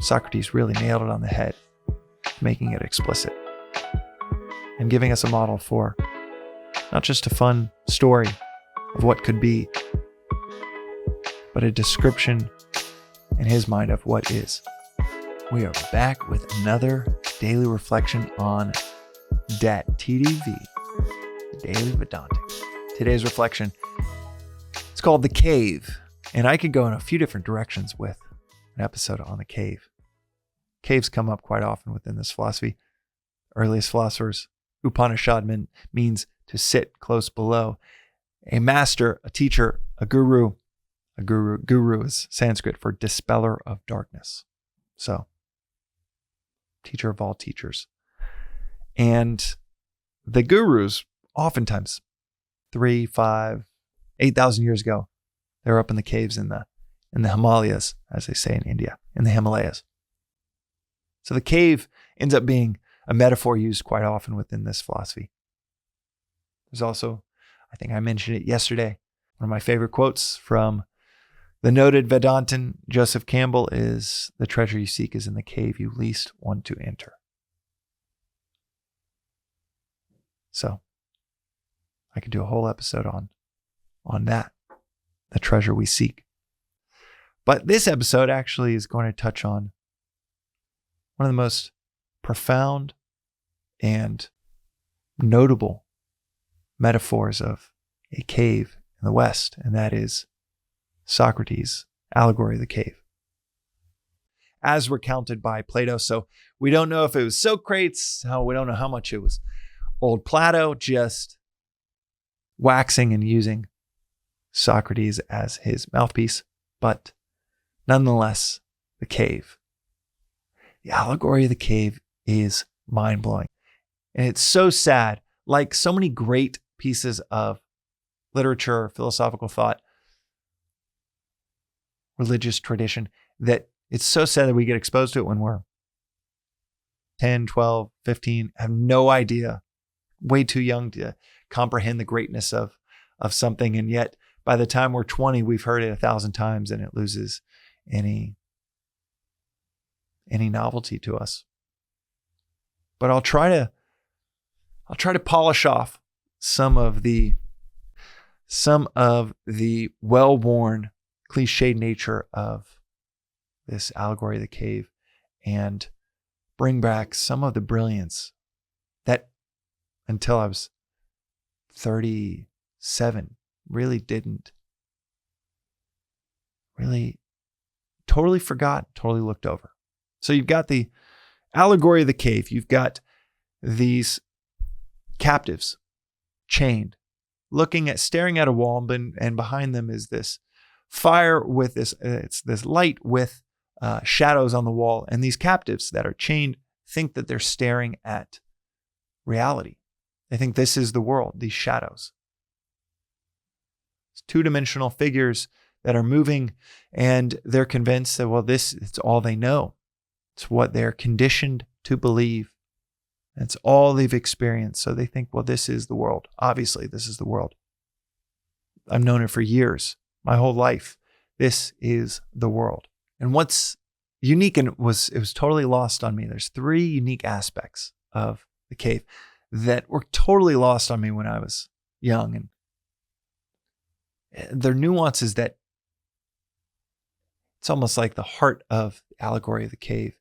Socrates really nailed it on the head, making it explicit and giving us a model for not just a fun story of what could be, but a description in his mind of what is. We are back with another daily reflection on DAT, TDV, Daily Vedantic. Today's reflection, it's called The Cave, and I could go in a few different directions with an episode on the cave. Caves come up quite often within this philosophy. Earliest philosophers, Upanishad means to sit close below. A master, a teacher, a guru. Guru is Sanskrit for dispeller of darkness. So, teacher of all teachers. And the gurus, oftentimes, 3, 5, 8,000 years ago, they were up in the caves in the Himalayas, as they say in India, in the Himalayas. So the cave ends up being a metaphor used quite often within this philosophy. There's also, I think I mentioned it yesterday, one of my favorite quotes from the noted Vedantin Joseph Campbell is, "The treasure you seek is in the cave you least want to enter." So I could do a whole episode on that, the treasure we seek. But this episode actually is going to touch on one of the most profound and notable metaphors of a cave in the West, and that is Socrates' Allegory of the Cave, as recounted by Plato. So we don't know if it was Socrates, we don't know how much it was old Plato just waxing and using Socrates as his mouthpiece, but nonetheless, the cave. The allegory of the cave is mind-blowing. And it's so sad, like so many great pieces of literature, philosophical thought, religious tradition, that it's so sad that we get exposed to it when we're 10, 12, 15, have no idea, way too young to comprehend the greatness of something. And yet, by the time we're 20, we've heard it 1,000 times and it loses any novelty to us. But I'll try to polish off some of the well-worn, cliched nature of this allegory of the cave and bring back some of the brilliance that until I was 37 really totally forgot, totally looked over. So you've got the allegory of the cave. You've got these captives chained, staring at a wall, and behind them is this fire with this light with shadows on the wall. And these captives that are chained think that they're staring at reality. They think this is the world, these shadows. It's two-dimensional figures that are moving, and they're convinced that, well, it's all they know. It's what they're conditioned to believe. It's all they've experienced. So they think, well, this is the world. Obviously, this is the world. I've known it for years, my whole life. This is the world. And what's unique, and it was totally lost on me. There's 3 unique aspects of the cave that were totally lost on me when I was young. And they're nuances that it's almost like the heart of the allegory of the cave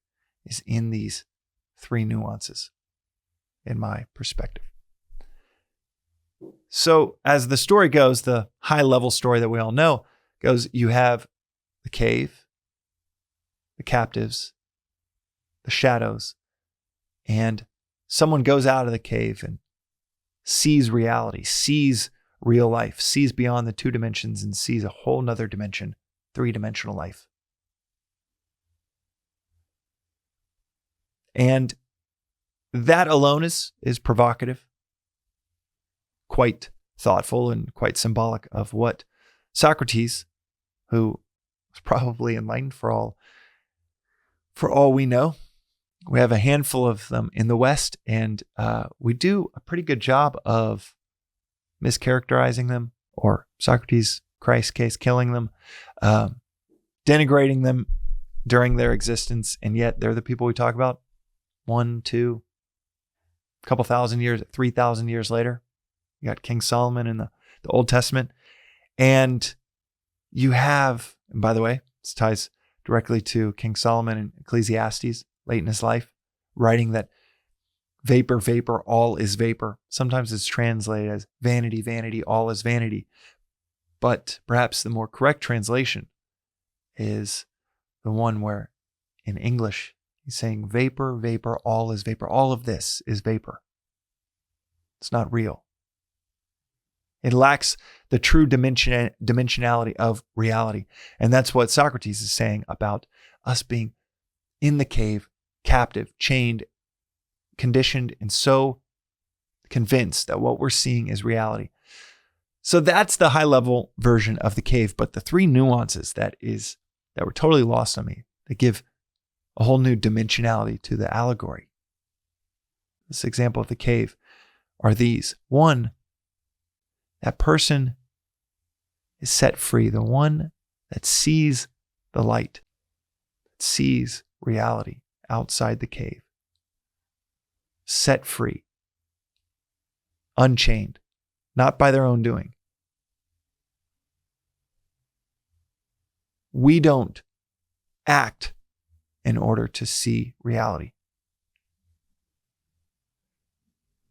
is in these 3 nuances, in my perspective. So as the story goes, the high-level story that we all know goes, you have the cave, the captives, the shadows, and someone goes out of the cave and sees reality, sees real life, sees beyond the 2 dimensions and sees a whole nother dimension, 3-dimensional life. And that alone is provocative, quite thoughtful, and quite symbolic of what Socrates, who was probably enlightened for all we know. We have a handful of them in the West, and we do a pretty good job of mischaracterizing them, or Socrates, Christ's case, killing them, denigrating them, during their existence, and yet they're the people we talk about 1, 2, a couple thousand years, 3,000 years later. You got King Solomon in the Old Testament. And you have, and by the way, this ties directly to King Solomon in Ecclesiastes, late in his life, writing that vapor, vapor, all is vapor. Sometimes it's translated as vanity, vanity, all is vanity. But perhaps the more correct translation is the one where in English, he's saying vapor, vapor, all is vapor. All of this is vapor. It's not real. It lacks the true dimensionality of reality. And that's what Socrates is saying about us being in the cave, captive, chained, conditioned, and so convinced that what we're seeing is reality. So that's the high level version of the cave. But the three nuances that were totally lost on me, that give a whole new dimensionality to the allegory, this example of the cave, are these. One, that person is set free, the one that sees the light, that sees reality outside the cave, set free, unchained, not by their own doing. We don't act in order to see reality.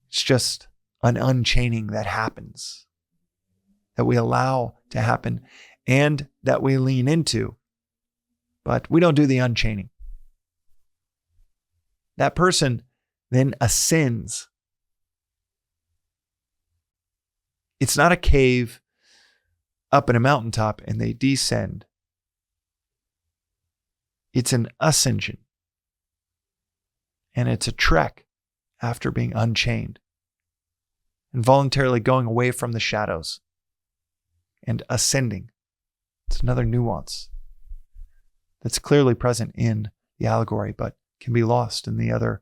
It's just an unchaining that happens, that we allow to happen and that we lean into, but we don't do the unchaining. That person then ascends. It's not a cave up in a mountaintop and they descend. It's an ascension. And it's a trek after being unchained and voluntarily going away from the shadows and ascending. It's another nuance that's clearly present in the allegory, but can be lost in the other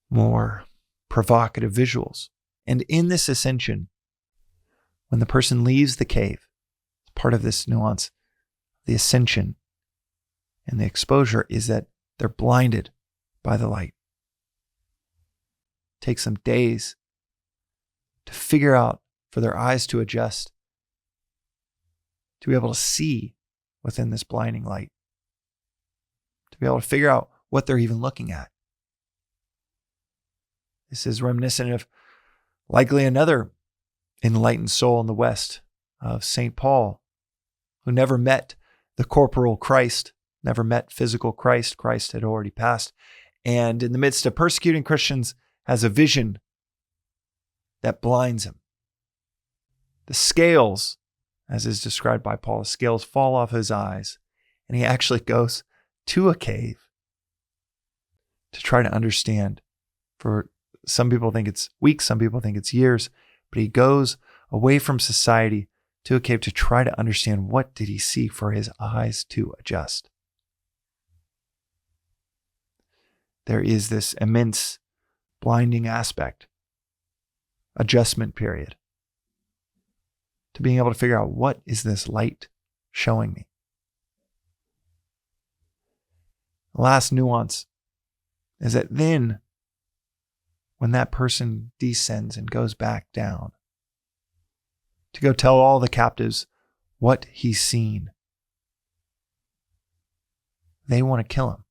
more provocative visuals. And in this ascension, when the person leaves the cave, part of this nuance, the ascension and the exposure is that they're blinded by the light. It takes them days to figure out, for their eyes to adjust, to be able to see within this blinding light, to be able to figure out what they're even looking at. This is reminiscent of likely another enlightened soul in the West, of St. Paul, who never met the corporal Christ, never met physical Christ. Christ had already passed. And in the midst of persecuting Christians, has a vision that blinds him. The scales, as is described by Paul, the scales fall off his eyes, and he actually goes to a cave to try to understand. For some people think it's weeks, some people think it's years, but he goes away from society to a cave to try to understand what did he see for his eyes to adjust. There is this immense blinding aspect, adjustment period, to being able to figure out, what is this light showing me? The last nuance is that then, when that person descends and goes back down to go tell all the captives what he's seen, they want to kill him.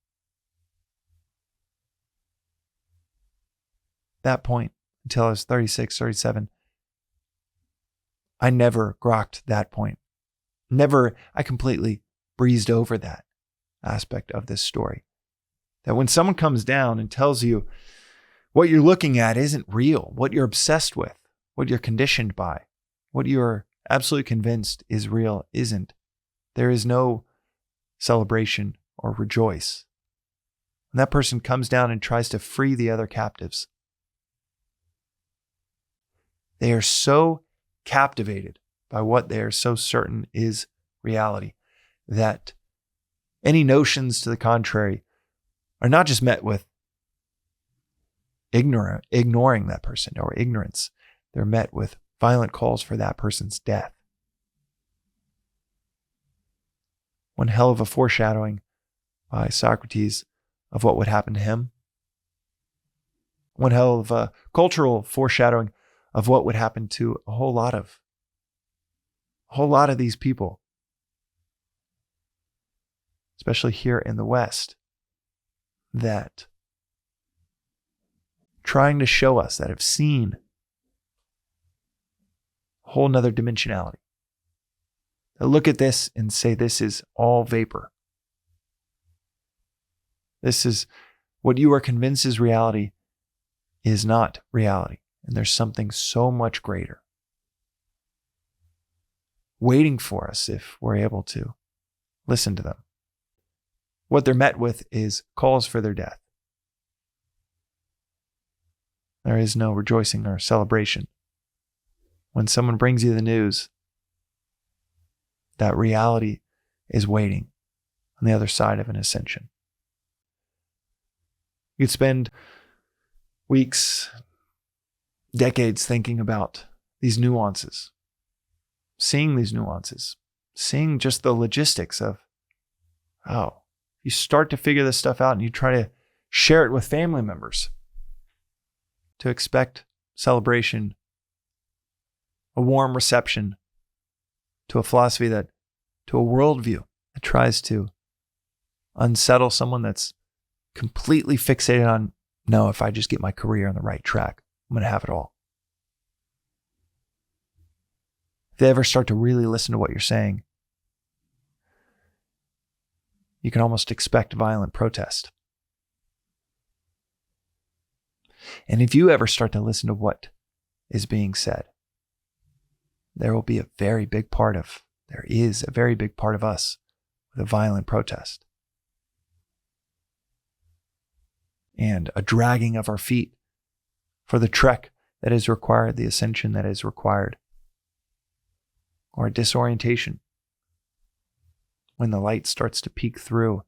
That point, until I was 36, 37, I never grokked that point. I completely breezed over that aspect of this story. That when someone comes down and tells you what you're looking at isn't real, what you're obsessed with, what you're conditioned by, what you're absolutely convinced is real isn't, there is no celebration or rejoice. When that person comes down and tries to free the other captives, they are so captivated by what they are so certain is reality that any notions to the contrary are not just met with ignoring that person or ignorance. They're met with violent calls for that person's death. One hell of a foreshadowing by Socrates of what would happen to him. One hell of a cultural foreshadowing of what would happen to a whole lot of these people, especially here in the West, that trying to show us, that have seen a whole nother dimensionality, that look at this and say this is all vapor. This is what you are convinced is reality is not reality. And there's something so much greater waiting for us if we're able to listen to them. What they're met with is calls for their death. There is no rejoicing or celebration when someone brings you the news that reality is waiting on the other side of an ascension. You could spend weeks, decades thinking about these nuances, seeing these nuances, seeing just the logistics of, oh, you start to figure this stuff out and you try to share it with family members, to expect celebration, a warm reception to a philosophy to a worldview that tries to unsettle someone that's completely fixated on, no, if I just get my career on the right track, I'm going to have it all. If they ever start to really listen to what you're saying, you can almost expect violent protest. And if you ever start to listen to what is being said, there is a very big part of us with a violent protest. And a dragging of our feet for the trek that is required, the ascension that is required, or a disorientation when the light starts to peek through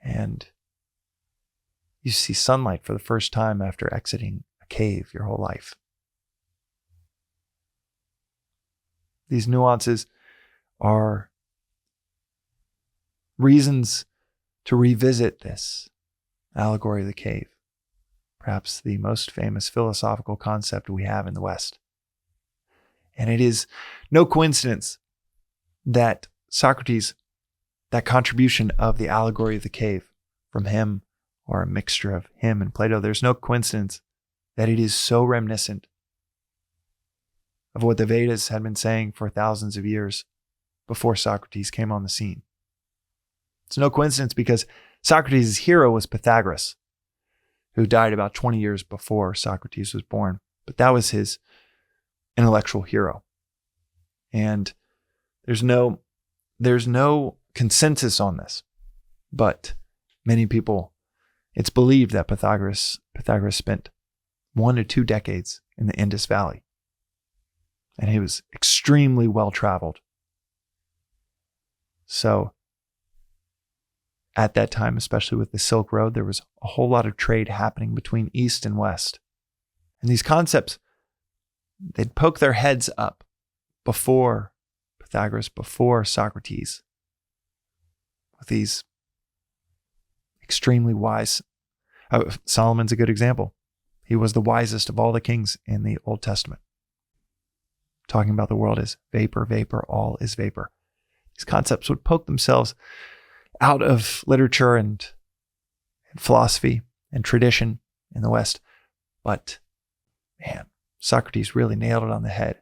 and you see sunlight for the first time after exiting a cave your whole life. These nuances are reasons to revisit this allegory of the cave, perhaps the most famous philosophical concept we have in the West. And it is no coincidence that Socrates, that contribution of the allegory of the cave from him, or a mixture of him and Plato, there's no coincidence that it is so reminiscent of what the Vedas had been saying for thousands of years before Socrates came on the scene. It's no coincidence because Socrates' hero was Pythagoras, who died about 20 years before Socrates was born. But that was his intellectual hero. And there's no consensus on this, but many people, it's believed that Pythagoras spent 1 to 2 decades in the Indus Valley. And he was extremely well-traveled. So at that time, especially with the Silk Road, there was a whole lot of trade happening between East and West. And these concepts, they'd poke their heads up before Pythagoras, before Socrates, with these extremely wise. Solomon's a good example. He was the wisest of all the kings in the Old Testament, talking about the world as vapor, vapor, all is vapor. These concepts would poke themselves out of literature and philosophy and tradition in the West. But man, Socrates really nailed it on the head,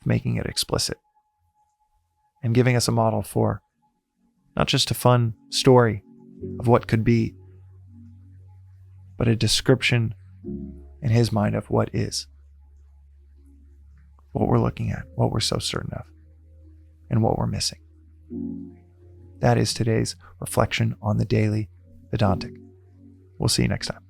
making it explicit and giving us a model for not just a fun story of what could be, but a description in his mind of what is, what we're looking at, what we're so certain of, and what we're missing. That is today's reflection on the Daily Vedantic. We'll see you next time.